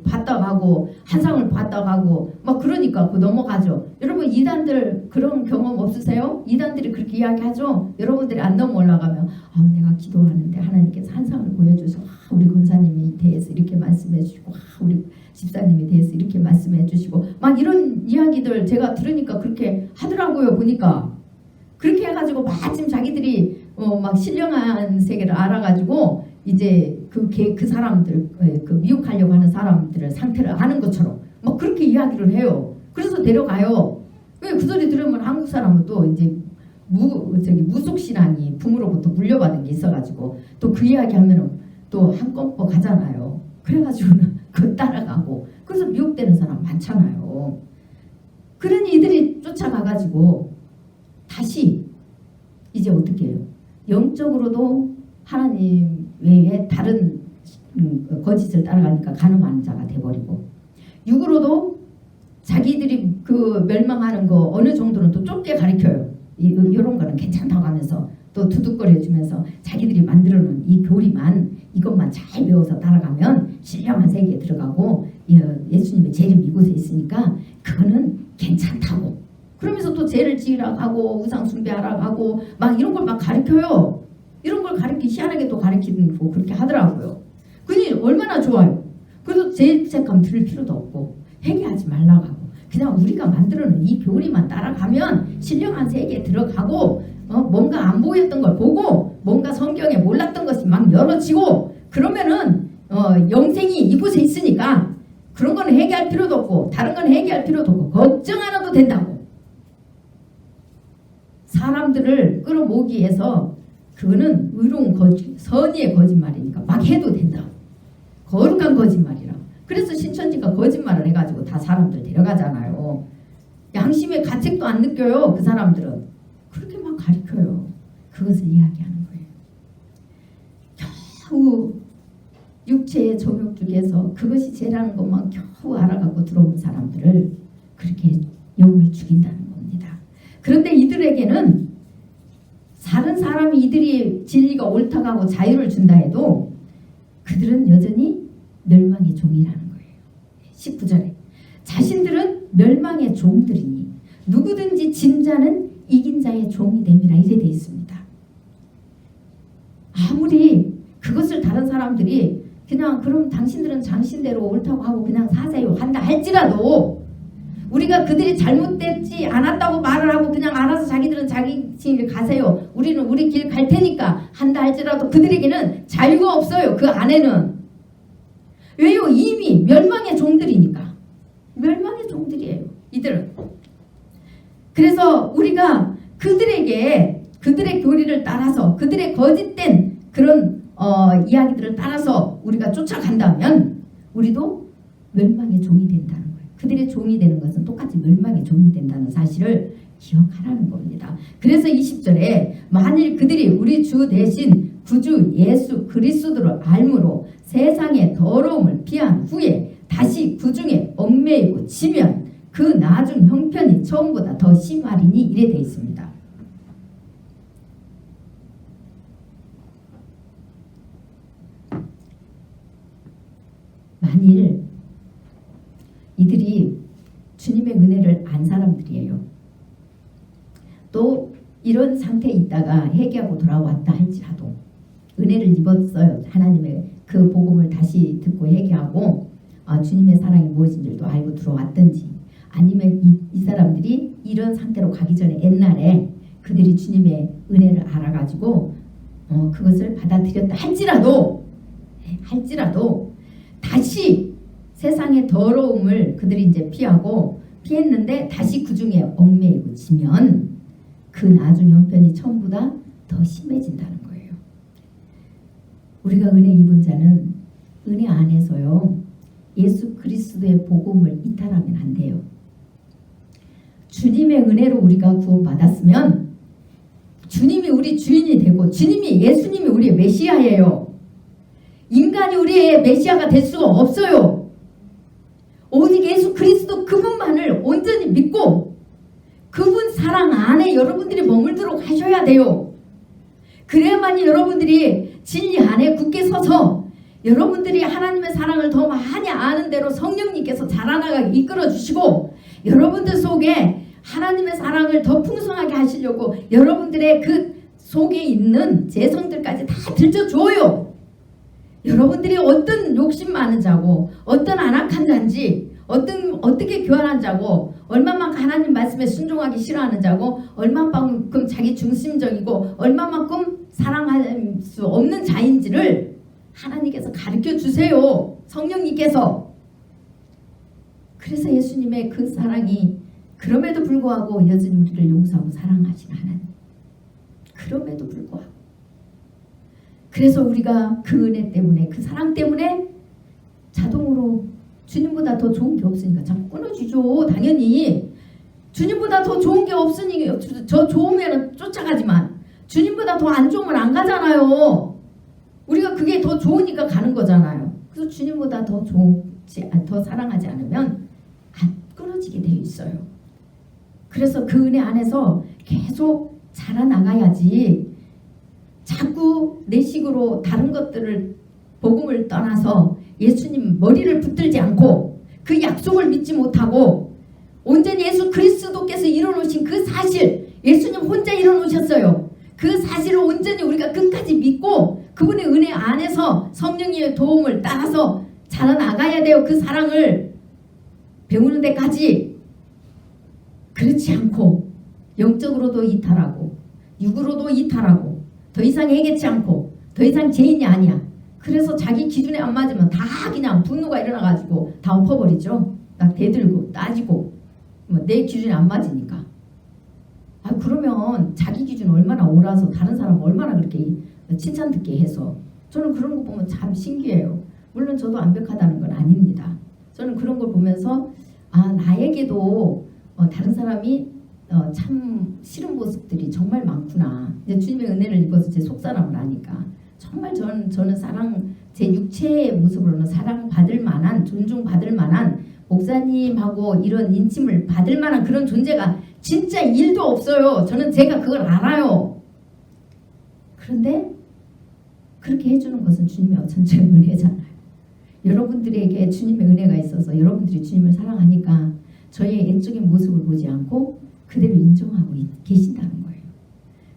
봤다 가고 한상을 봤다 가고 막 그러니까 넘어가죠. 여러분 이단들 그런 경험 없으세요? 이단들이 그렇게 이야기하죠. 여러분들이 안 넘어 올라가면 내가 기도하는데 하나님께서 한상을 보여줘서 우리 권사님이 대해서 이렇게 말씀해 주시고 우리 집사님에 대해서 이렇게 말씀해 주시고 막 이런 이야기들 제가 들으니까 그렇게 하더라고요. 보니까 그렇게 해가지고 마침 자기들이 막 신령한 세계를 알아가지고 이제 그 사람들 그 미혹하려고 하는 사람들의 상태를 아는 것처럼 막 그렇게 이야기를 해요. 그래서 데려가요. 그 소리 들으면 한국 사람은 또 이제 무속신앙이 부모로부터 물려받은 게 있어가지고 또 그 이야기하면은 또 한꺼번에 가잖아요. 그래가지고는 그거 따라가고 그래서 미혹되는 사람 많잖아요. 그러니 이들이 쫓아가가지고 다시 이제 어떻게 해요? 영적으로도 하나님 외에 다른 거짓을 따라가니까 간음하는 자가 돼버리고, 육으로도 자기들이 그 멸망하는 거 어느 정도는 또 좁게 가르쳐요. 이런 거는 괜찮다고 하면서 또 두둑거려 주면서 자기들이 만들어 놓은 이 교리만, 이것만 잘 배워서 따라가면 신령한 세계에 들어가고 예수님의 재림 이곳에 있으니까 그거는 괜찮다고, 그러면서 또 죄를 지으라고 하고 우상 숭배하라고 하고 막 이런 걸 막 가르쳐요. 이런 걸 희한하게 또 가르치고 그렇게 하더라고요. 그니 얼마나 좋아요. 그래서 죄책감 들을 필요도 없고 회개하지 말라고 하고 그냥 우리가 만들어놓은 이 교리만 따라가면 신령한 세계에 들어가고 뭔가 안 보였던 걸 보고 뭔가 성경에 몰랐던 것이 막 열어지고 그러면은 영생이 이곳에 있으니까 그런 거는 회개할 필요도 없고 다른 건 회개할 필요도 없고 걱정 안 해도 된다고. 사람들을 끌어모으기 위해서 그거는 의로운 거짓, 선의의 거짓말이니까 막 해도 된다. 거룩한 거짓말이라. 그래서 신천지가 거짓말을 해가지고 다 사람들 데려가잖아요. 양심의 가책도 안 느껴요. 그 사람들은. 그렇게 막 가르쳐요. 그것을 이야기하는 거예요. 겨우 육체의 정욕 중에서 그것이 죄라는 것만 겨우 알아가고 들어온 사람들을 그렇게 영을 죽인다는 겁니다. 그런데 이들에게는 다른 사람이 이들이 진리가 옳다고 하고 자유를 준다 해도 그들은 여전히 멸망의 종이라는 거예요. 19절에 자신들은 멸망의 종들이니 누구든지 진 자는 이긴 자의 종이 됨이라 이래 되어 있습니다. 아무리 그것을 다른 사람들이 그냥 그럼 당신들은 당신대로 옳다고 하고 그냥 사세요 한다 할지라도 우리가 그들이 잘못됐지 않았다고 말을 하고 그냥 알아서 자기들은 자기 길 가세요. 우리는 우리 길 갈 테니까 한다 할지라도 그들에게는 자유가 없어요. 그 안에는. 왜요? 이미 멸망의 종들이니까. 멸망의 종들이에요. 이들은. 그래서 우리가 그들에게 그들의 교리를 따라서 그들의 거짓된 그런 이야기들을 따라서 우리가 쫓아간다면 우리도 멸망의 종이 된다는 거예요. 그들의 종이 되는 것은 똑같이 멸망의 종이 된다는 사실을 기억하라는 겁니다. 그래서 20절에 만일 그들이 우리 주 대신 구주 예수 그리스도를 알므로 세상의 더러움을 피한 후에 다시 그 중에 얽매이고 지면 그 나중 형편이 처음보다 더 심하리니 이래 되어 있습니다. 만일 이들이 주님의 은혜를 안 사람들이에요. 또 이런 상태에 있다가 회개하고 돌아왔다 할지라도 은혜를 입었어요. 하나님의 그 복음을 다시 듣고 회개하고 주님의 사랑이 무엇인지도 알고 들어왔든지 아니면 이 사람들이 이런 상태로 가기 전에 옛날에 그들이 주님의 은혜를 알아가지고 그것을 받아들였다 할지라도 다시 세상의 더러움을 그들이 이제 피했는데 다시 그 중에 얽매이고 지면 그 나중 형편이 처음보다 더 심해진다는 거예요. 우리가 은혜 입은 자는 은혜 안에서요. 예수 그리스도의 복음을 이탈하면 안 돼요. 주님의 은혜로 우리가 구원받았으면 주님이 우리 주인이 되고 예수님이 우리의 메시아예요. 인간이 우리의 메시아가 될 수가 없어요. 오직 예수 그리스도 그분만을 온전히 믿고 그분 사랑 안에 여러분들이 머물도록 하셔야 돼요. 그래야만이 여러분들이 진리 안에 굳게 서서 여러분들이 하나님의 사랑을 더 많이 아는 대로 성령님께서 자라나가게 이끌어 주시고 여러분들 속에 하나님의 사랑을 더 풍성하게 하시려고 여러분들의 그 속에 있는 재성들까지 다 들춰줘요. 여러분들이 어떤 욕심 많은 자고 어떤 안악한 자인지 어떻게 교활한 자고 얼마만큼 하나님 말씀에 순종하기 싫어하는 자고 얼마만큼 자기 중심적이고 얼마만큼 사랑할 수 없는 자인지를 하나님께서 가르쳐 주세요. 성령님께서. 그래서 예수님의 그 사랑이 그럼에도 불구하고 여전히 우리를 용서하고 사랑하시는 하나님. 그럼에도 불구하고. 그래서 우리가 그 은혜 때문에 그 사랑 때문에 자동으로 주님보다 더 좋은 게 없으니까 자꾸 끊어주죠. 당연히 주님보다 더 좋은 게 없으니 저 좋으면 쫓아가지만 주님보다 더 안 좋으면 안 가잖아요. 우리가 그게 더 좋으니까 가는 거잖아요. 그래서 주님보다 더 좋지, 더 사랑하지 않으면 안 끊어지게 되어 있어요. 그래서 그 은혜 안에서 계속 자라나가야지 자꾸 내 식으로 다른 것들을 복음을 떠나서 예수님 머리를 붙들지 않고 그 약속을 믿지 못하고 온전히 예수 그리스도께서 이뤄놓으신 그 사실, 예수님 혼자 이뤄놓으셨어요. 그 사실을 온전히 우리가 끝까지 믿고 그분의 은혜 안에서 성령님의 도움을 따라서 자라나가야 돼요. 그 사랑을 배우는 데까지. 그렇지 않고 영적으로도 이탈하고 육으로도 이탈하고 더 이상 해결치 않고 더 이상 죄인이 아니야. 그래서 자기 기준에 안 맞으면 다 그냥 분노가 일어나가지고 다 엎어버리죠. 딱 대들고 따지고 내 기준에 안 맞으니까. 그러면 자기 기준 얼마나 옳아서 다른 사람 얼마나 그렇게 칭찬 듣게 해서. 저는 그런 거 보면 참 신기해요. 물론 저도 완벽하다는 건 아닙니다. 저는 그런 걸 보면서 나에게도 다른 사람이 참 싫은 모습들이 정말 많구나. 이제 주님의 은혜를 입어서 제 속사람을 아니까 정말 저는 사랑, 제 육체의 모습으로는 사랑받을 만한, 존중받을 만한, 목사님하고 이런 인침을 받을 만한 그런 존재가 진짜 일도 없어요. 저는 제가 그걸 알아요. 그런데 그렇게 해주는 것은 주님의 어천천의 은혜잖아요. 여러분들에게 주님의 은혜가 있어서 여러분들이 주님을 사랑하니까 저의 옛적인 모습을 보지 않고 그대로 인정하고 계신다는 거예요.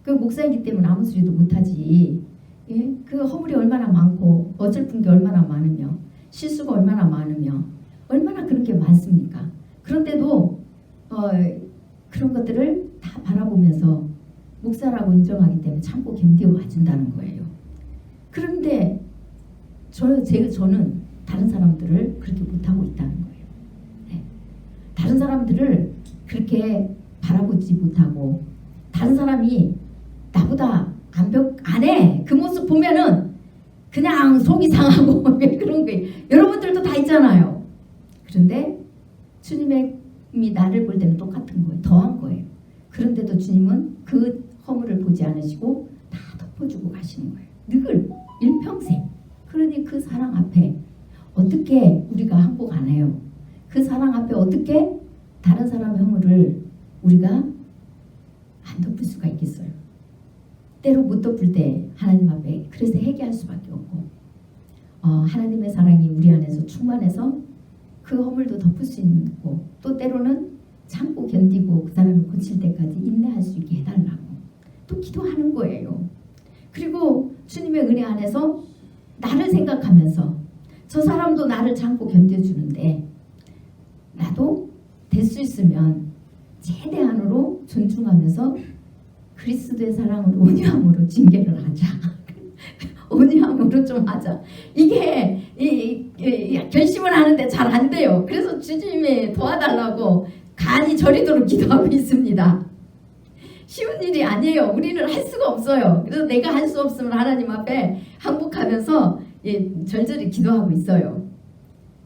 그 목사이기 때문에 아무 소리도 못하지. 예? 그 허물이 얼마나 많고 어설픈 게 얼마나 많으며 실수가 얼마나 많으며 얼마나 그런 게 많습니까? 그런데도 그런 것들을 다 바라보면서 목사라고 인정하기 때문에 참고 견디어 와준다는 거예요. 그런데 저는 다른 사람들을 그렇게 못하고 있다는 거예요. 네. 다른 사람들을 그렇게 바라보지 못하고 다른 사람이 나보다 안 해. 그 모습 보면은 그냥 속이 상하고 왜 그런 게 여러분들도 다 있잖아요. 그런데 주님이 나를 볼 때는 똑같은 거예요. 더한 거예요. 그런데도 주님은 그 허물을 보지 않으시고 다 덮어주고 가시는 거예요. 늘 일평생. 그러니 그 사랑 앞에 어떻게 우리가 항복 안 해요? 그 사랑 앞에 어떻게 다른 사람의 허물을 우리가 안 덮을 수가 있겠어요? 때로 못 덮을 때 하나님 앞에 그래서 회개할 수밖에 없고 하나님의 사랑이 우리 안에서 충만해서 그 허물도 덮을 수 있고 또 때로는 참고 견디고 그 사람을 고칠 때까지 인내할 수 있게 해달라고 또 기도하는 거예요. 그리고 주님의 은혜 안에서 나를 생각하면서 저 사람도 나를 참고 견뎌주는데 나도 될 수 있으면 최대한으로 존중하면서 그리스도의 사랑으로 온유함으로 징계를 하자. 온유함으로 좀 하자. 이게 결심을 하는데 잘 안 돼요. 그래서 주님이 도와달라고 간이 저리도록 기도하고 있습니다. 쉬운 일이 아니에요. 우리는 할 수가 없어요. 그래서 내가 할 수 없으면 하나님 앞에 항복하면서 절절히 기도하고 있어요.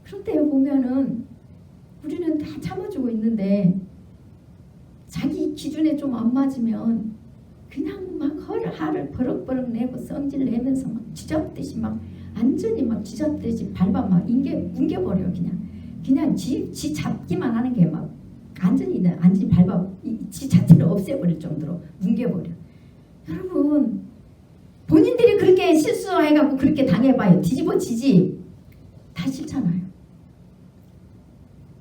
그런데 보면은 우리는 다 참아주고 있는데 자기 기준에 좀 안 맞으면 그냥 막 하를 버럭버럭 내고 성질 내면서 막 쥐잡듯이 막 완전히 막 쥐잡듯이 밟아 막 뭉개버려. 그냥 지 잡기만 하는 게 막 완전히 밟아 지 자체를 없애버릴 정도로 뭉개버려. 여러분 본인들이 그렇게 실수해갖고 그렇게 당해봐요. 뒤집어지지. 다 싫잖아요.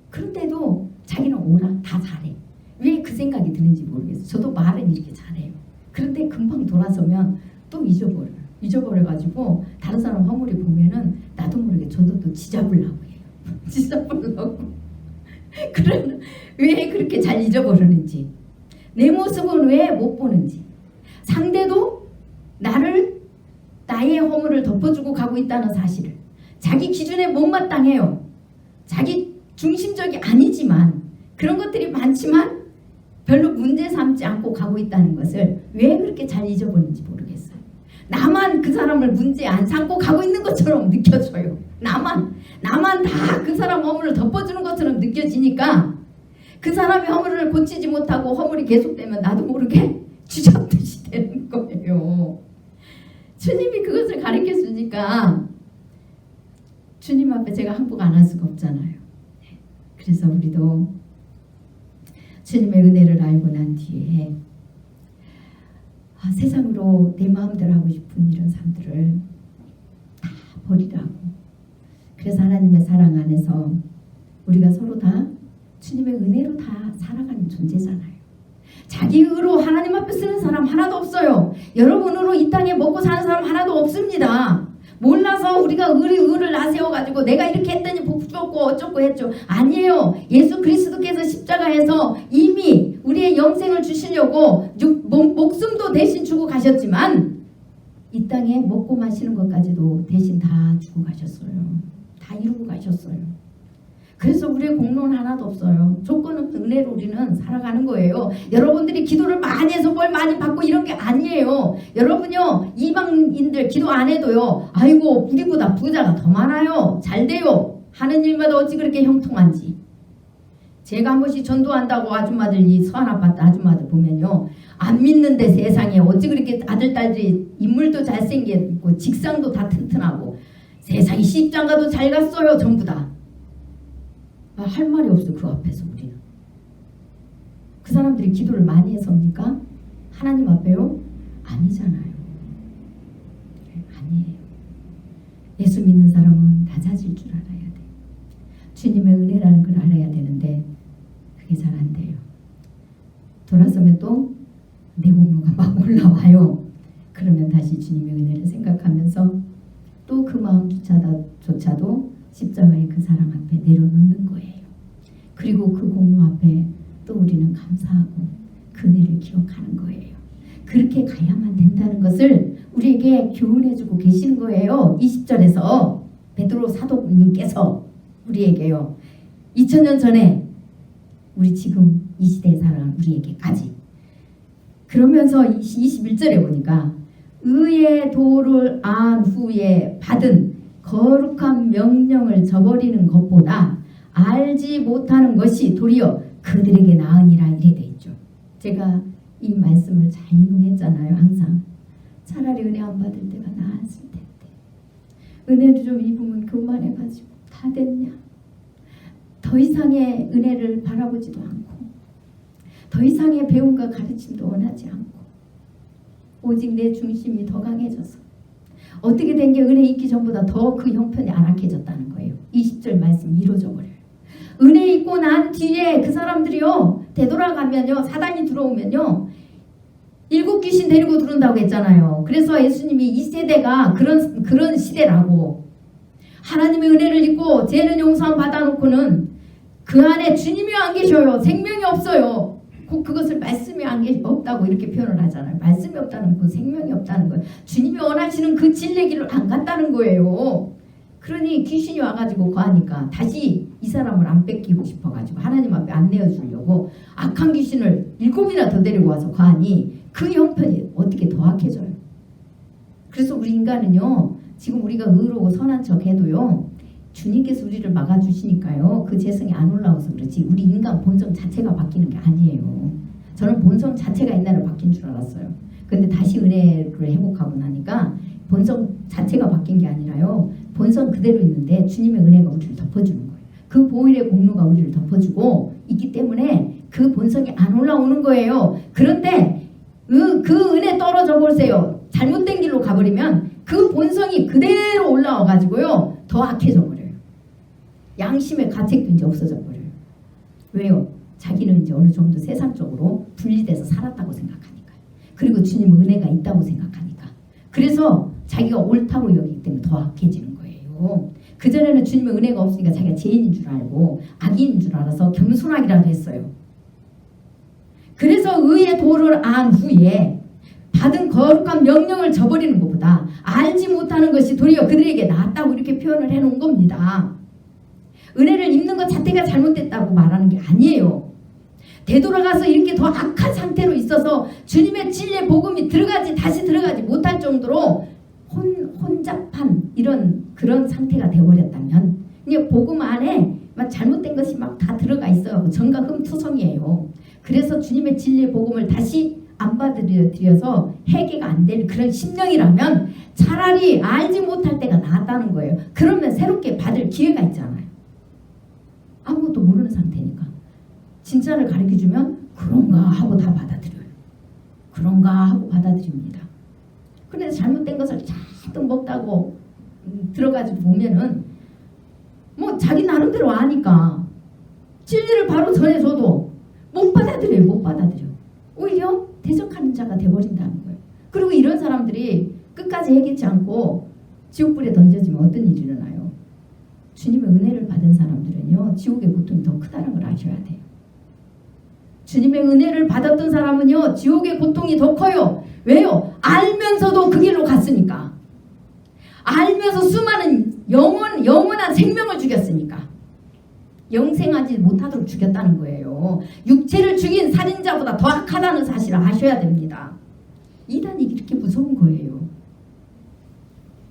그런데도 자기는 옳아. 다 잘해. 왜 그 생각이 드는지 모르겠어요. 저도 말은 이렇게 잘해요. 그런데 금방 돌아서면 또 잊어버려요. 잊어버려가지고 다른 사람 허물이 보면은 나도 모르게 저도 또 지잡으려고 해요. 지잡으려고. 그러면 왜 그렇게 잘 잊어버리는지, 내 모습은 왜 못 보는지, 상대도 나의 허물을 덮어주고 가고 있다는 사실을, 자기 기준에 못마땅해요. 자기 중심적이 아니지만 그런 것들이 많지만 별로 문제 삼지 않고 가고 있다는 것을 왜 그렇게 잘 잊어버리는지 모르겠어요. 나만 그 사람을 문제 안 삼고 가고 있는 것처럼 느껴져요. 나만 다 그 사람 허물을 덮어주는 것처럼 느껴지니까 그 사람의 허물을 고치지 못하고 허물이 계속되면 나도 모르게 쥐잡듯이 되는 거예요. 주님이 그것을 가르쳐 주지 있으니까 주님 앞에 제가 항복 안 할 수가 없잖아요. 그래서 우리도 주님의 은혜를 알고 난 뒤에 세상으로 내 마음대로 하고 싶은 이런 삶들을 다 버리라고. 그래서 하나님의 사랑 안에서 우리가 서로 다 주님의 은혜로 다 살아가는 존재잖아요. 자기 의로 하나님 앞에 쓰는 사람 하나도 없어요. 여러분으로 이 땅에 먹고 사는 사람 하나도 없습니다. 몰라서 우리가 의를 나세워가지고 내가 이렇게 했더니 복 주었고 어쩌고 했죠. 아니에요. 예수 그리스도께서 십자가에서 이미 우리의 영생을 주시려고 목숨도 대신 주고 가셨지만 이 땅에 먹고 마시는 것까지도 대신 다 주고 가셨어요. 다 이루고 가셨어요. 그래서 우리의 공로는 하나도 없어요. 조건은 은혜로 우리는 살아가는 거예요. 여러분들이 기도를 많이 해서 뭘 많이 받고 이런 게 아니에요. 여러분요, 이방인들 기도 안 해도요, 아이고 우리보다 부자가 더 많아요, 잘 돼요 하는 일마다 어찌 그렇게 형통한지. 제가 한 번씩 전도한다고 아줌마들, 이 서안 아파트 아줌마들 보면요, 안 믿는데 세상에 어찌 그렇게 아들 딸들이 인물도 잘생겼고 직상도 다 튼튼하고 세상에 시집장가도 잘 갔어요. 전부 다. 할 말이 없어. 그 앞에서 우리는. 그 사람들이 기도를 많이 해서입니까? 하나님 앞에요? 아니잖아요. 아니에요. 예수 믿는 사람은 낮아질 줄 알아야 돼. 주님의 은혜라는 걸 알아야 되는데 그게 잘 안 돼요. 돌아서면 또 내 공로가 막 올라와요. 그러면 다시 주님의 은혜를 생각하면서 또 그 마음조차도 십자가의 그 사랑 앞에 내려놓는 거예요. 그리고 그 공로 앞에 또 우리는 감사하고 그 은혜를 기억하는 거예요. 그렇게 가야만 된다는 것을 우리에게 교훈해주고 계시는 거예요. 20절에서 베드로 사도님께서 우리에게요. 2000년 전에 우리 지금 이 시대에 살아가는 우리에게까지. 그러면서 21절에 보니까 의의 도를 안 후에 받은 거룩한 명령을 저버리는 것보다 알지 못하는 것이 도리어 그들에게 나으니라 이래 돼 있죠. 제가 이 말씀을 잘 인용했잖아요. 항상 차라리 은혜 안 받을 때가 나았을 텐데 은혜를 좀 입으면 교만해가지고 다 됐냐, 더 이상의 은혜를 바라보지도 않고 더 이상의 배움과 가르침도 원하지 않고 오직 내 중심이 더 강해져서 어떻게 된 게 은혜 있기 전보다 더 그 형편이 안악해졌다는 거예요. 20절 말씀 이루어져 버려요. 은혜 있고 난 뒤에 그 사람들이요, 되돌아가면요, 사단이 들어오면요, 7 귀신 데리고 들어온다고 했잖아요. 그래서 예수님이 이 세대가 그런 시대라고, 하나님의 은혜를 입고 죄는 용서함 받아놓고는 그 안에 주님이 안 계셔요. 생명이 없어요. 그것을 말씀이 없다고 이렇게 표현을 하잖아요. 말씀이 없다는 건 생명이 없다는 거예요. 주님이 원하시는 그 진리의 길을 안 갔다는 거예요. 그러니 귀신이 와가지고 거하니까 다시 이 사람을 안 뺏기고 싶어가지고 하나님 앞에 안 내어주려고 악한 귀신을 7이나 더 데리고 와서 거하니 그 형편이 어떻게 더 악해져요. 그래서 우리 인간은요, 지금 우리가 의로고 선한 척 해도요, 주님께서 우리를 막아주시니까요, 그 재성이 안 올라와서 그렇지 우리 인간 본성 자체가 바뀌는 게 아니에요. 저는 본성 자체가 옛날에 바뀐 줄 알았어요. 근데 다시 은혜를 회복하고 나니까 본성 자체가 바뀐 게 아니라요, 본성 그대로 있는데 주님의 은혜가 우리를 덮어주는 거예요. 그 보혈의 공로가 우리를 덮어주고 있기 때문에 그 본성이 안 올라오는 거예요. 그런데 그 은혜 떨어져 보세요. 잘못된 길로 가버리면 그 본성이 그대로 올라와 가지고요, 더 악해져 버려요. 양심의 가책도 이제 없어져 버려요. 왜요? 자기는 이제 어느 정도 세상적으로 분리돼서 살았다고 생각하니까, 그리고 주님 은혜가 있다고 생각하니까, 그래서 자기가 옳다고 여기기 때문에 더 악해지는 거예요. 그전에는 주님의 은혜가 없으니까 자기가 죄인인 줄 알고 악인인 줄 알아서 겸손하기라도 했어요. 그래서 의의 도를 안 후에 받은 거룩한 명령을 저버리는 것보다 알지 못하는 것이 도리어 그들에게 낫다고 이렇게 표현을 해놓은 겁니다. 은혜를 입는 것 자체가 잘못됐다고 말하는 게 아니에요. 되돌아가서 이렇게 더 악한 상태로 있어서 주님의 진리의 복음이 다시 들어가지 못할 정도로 혼잡한 그런 상태가 되어버렸다면, 이게 복음 안에 막 잘못된 것이 막 다 들어가 있어요. 전과 흠투성이에요. 그래서 주님의 진리의 복음을 다시 안 받아들여서 해결가 안 될 그런 심령이라면 차라리 알지 못할 때가 낫다는 거예요. 그러면 새롭게 받을 기회가 있잖아요. 아무것도 모르는 상태니까. 진짜를 가르쳐주면 그런가 하고 다 받아들여요. 그런가 하고 받아들입니다. 그런데 잘못된 것을 잔뜩 먹다고 들어가지고 보면은 뭐 자기 나름대로 아니까 진리를 바로 전해줘도 못 받아들여요. 못 받아들여. 오히려 대적하는 자가 돼버린다는 거예요. 그리고 이런 사람들이 끝까지 해결치 않고 지옥불에 던져지면 어떤 일이 일어나요? 주님의 은혜를 받은 사람들은요, 지옥의 고통이 더 크다는 걸 아셔야 돼요. 주님의 은혜를 받았던 사람은요, 지옥의 고통이 더 커요. 왜요? 알면서도 그 길로 갔으니까. 알면서 수많은 영원한 생명을 죽였으니까. 영생하지 못하도록 죽였다는 거예요. 육체를 죽인 살인자보다 더 악하다는 사실을 아셔야 됩니다. 이단이 이렇게 무서운 거예요.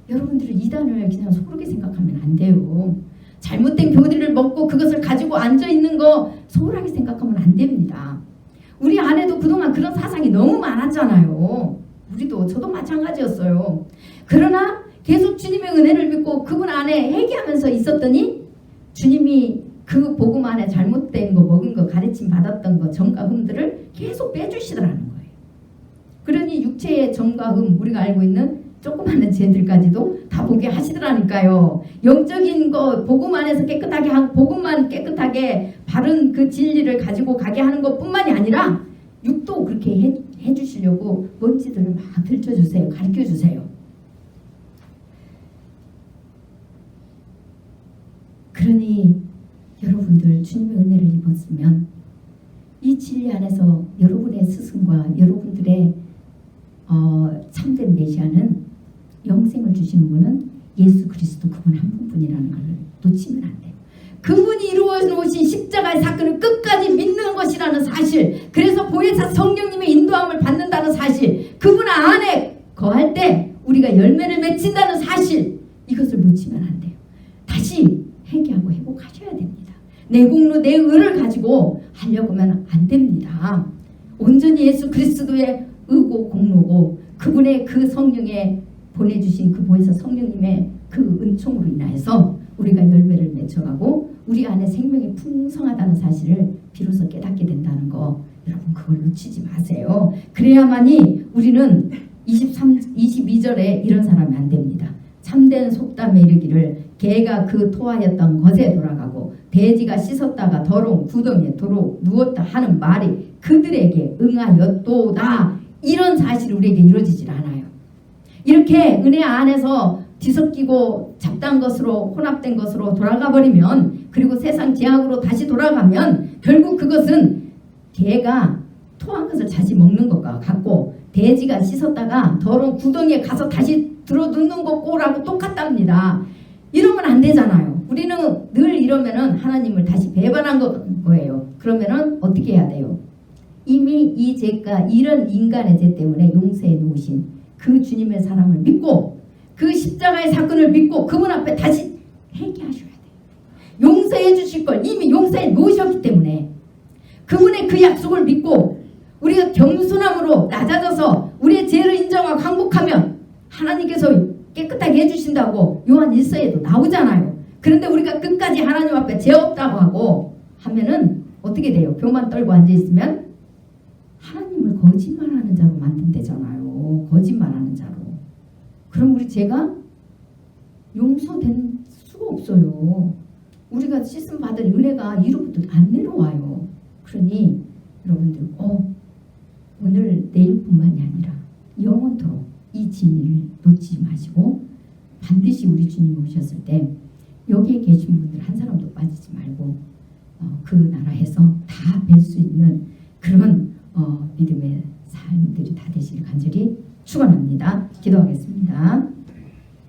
여러분들은 이단을 그냥 소홀하게 생각하면 안 돼요. 잘못된 교리를 먹고 그것을 가지고 앉아있는 거 소홀하게 생각하면 안 됩니다. 우리 안에도 그동안 그런 사상이 너무 많았잖아요. 저도 마찬가지였어요. 그러나 계속 주님의 은혜를 믿고 그분 안에 회개하면서 있었더니 주님이 그 복음 안에 잘못된 거 먹은 거 가르침 받았던 거 점과 흠들을 계속 빼주시더라는 거예요. 그러니 육체의 점과 흠, 우리가 알고 있는 조그마한 죄들까지도 다 보게 하시더라니까요. 영적인 거 복음 안에서 깨끗하게 하고 복음만 깨끗하게 바른 그 진리를 가지고 가게 하는 것뿐만이 아니라 육도 그렇게 해주시려고 먼지들을 막 들춰주세요. 가르쳐주세요. 그러니 여러분들 주님의 은혜를 입었으면 이 진리 안에서 여러분의 스승과 여러분들의 참된 메시아는 영생을 주시는 분은 예수 그리스도 그분 한 분뿐이라는 것을 놓치면 안 돼요. 그분이 이루어 놓으신 십자가의 사건을 끝까지 믿는 것이라는 사실, 그래서 보혜사 성령님의 인도함을 받는다는 사실, 그분 안에 거할 때 우리가 열매를 맺힌다는 사실, 이것을 놓치면 안 돼요. 다시 회개하고 회복하셔야 됩니다. 내 공로 내 의를 가지고 하려고 하면 안 됩니다. 온전히 예수 그리스도의 의고 공로고 그분의 그 성령에 보내주신 그 보혜사 성령님의 그 은총으로 인하여서 우리가 열매를 맺혀가고 우리 안에 생명이 풍성하다는 사실을 비로소 깨닫게 된다는 거, 여러분 그걸 놓치지 마세요. 그래야만이 우리는 22절에 이런 사람이 안 됩니다. 참된 속담에 이르기를 개가 그 토하였던 것에 돌아가고 돼지가 씻었다가 더러운 구덩이에 도로 누웠다 하는 말이 그들에게 응하였도다. 이런 사실이 우리에게 이루어지질 않아요. 이렇게 은혜 안에서 뒤섞이고 잡다한 것으로 혼합된 것으로 돌아가 버리면, 그리고 세상 제약으로 다시 돌아가면 결국 그것은 개가 토한 것을 다시 먹는 것과 같고 돼지가 씻었다가 더러운 구덩이에 가서 다시 들어눕는 것과라고 똑같답니다. 이러면 안 되잖아요. 우리는 늘 이러면은 하나님을 다시 배반한 거예요. 그러면은 어떻게 해야 돼요? 이미 이 죄가 이런 인간의 죄 때문에 용서해 놓으신 그 주님의 사랑을 믿고 그 십자가의 사건을 믿고 그분 앞에 다시 회개하셔야 돼요. 용서해 주실 걸 이미 용서해 놓으셨기 때문에 그분의 그 약속을 믿고 우리가 겸손함으로 낮아져서 우리의 죄를 인정하고 항복하면 하나님께서 깨끗하게 해주신다고 요한 1서에도 나오잖아요. 그런데 우리가 끝까지 하나님 앞에 죄 없다고 하고 하면은 어떻게 돼요? 교만 떨고 앉아있으면 하나님을 거짓말하는 자로 만든대잖아요. 거짓말하는 자로. 그럼 우리 죄가 용서될 수가 없어요. 우리가 씻음 받은 은혜가 이로부터 안 내려와요. 그러니 여러분들 오늘 내일뿐만이 아니라 영원토록 이 진리를 놓치지 마시고 반드시 우리 주님 오셨을 때 여기에 계신 분들 한 사람도 빠지지 말고 그 나라에서 다 뵐 수 있는 그런 믿음의 삶들이 다 되시길 간절히 축원합니다. 기도하겠습니다.